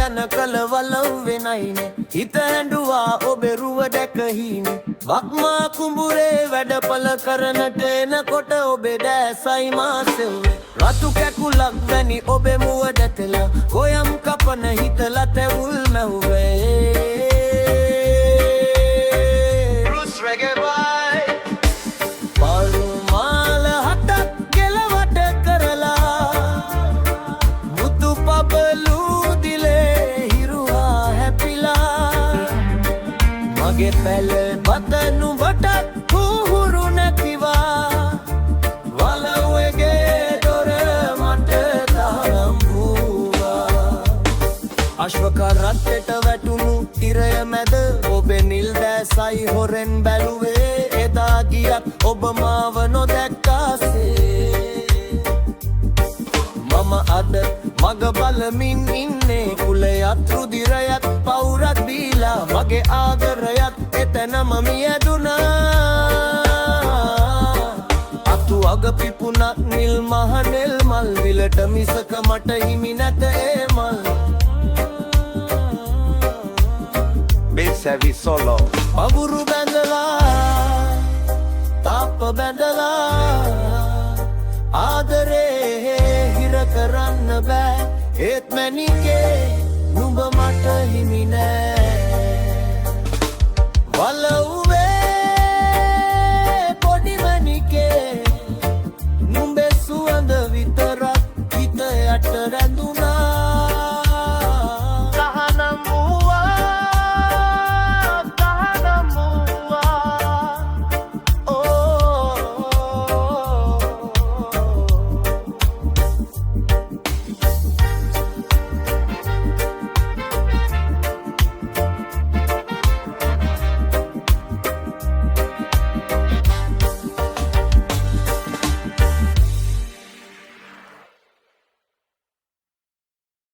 ගැන කලවලම් වෙනයිනේ හිත ඇඬුවා ඔබේ රුව දැකහිනේ වක්මා කුඹුරේ වැඩපල කරනට එනකොට ඔබේ දැසයි මා සෙව්වේ රතු කැකුලක් වැනි ඔබේ මුව දැතලා කොයම් කපන හිතලා තැවුල් මැව්වේ මගේ පැල බතනු වටත් පුහුරු නැතිවා වලවගේ දොර මට තරම් වූවා අශ්වක රත්තට වැටුණු තිරය මැද ඔබේ නිල් දැසයි හොරෙන් බැලුවේ එදා ගියත් ඔබ මාව නොදැක්කාසේ මම අද මග බලමින් ඉන්නේ කුලයත් රුධිරයත් පවුරත් බීලා මගේ ආදරයත් එතනම මියදුනා අතු අග පිපුණත් නිල් මහනෙල් මල් විලට මිසක මට හිමි නැත ඒ මල් Besavi solo පවුරු බැඳලා තාප්ප බැඳලා ආදරේ හිර කරන්න බෑ ඒත් මැනිකේ නුඹ මට හිමි නෑ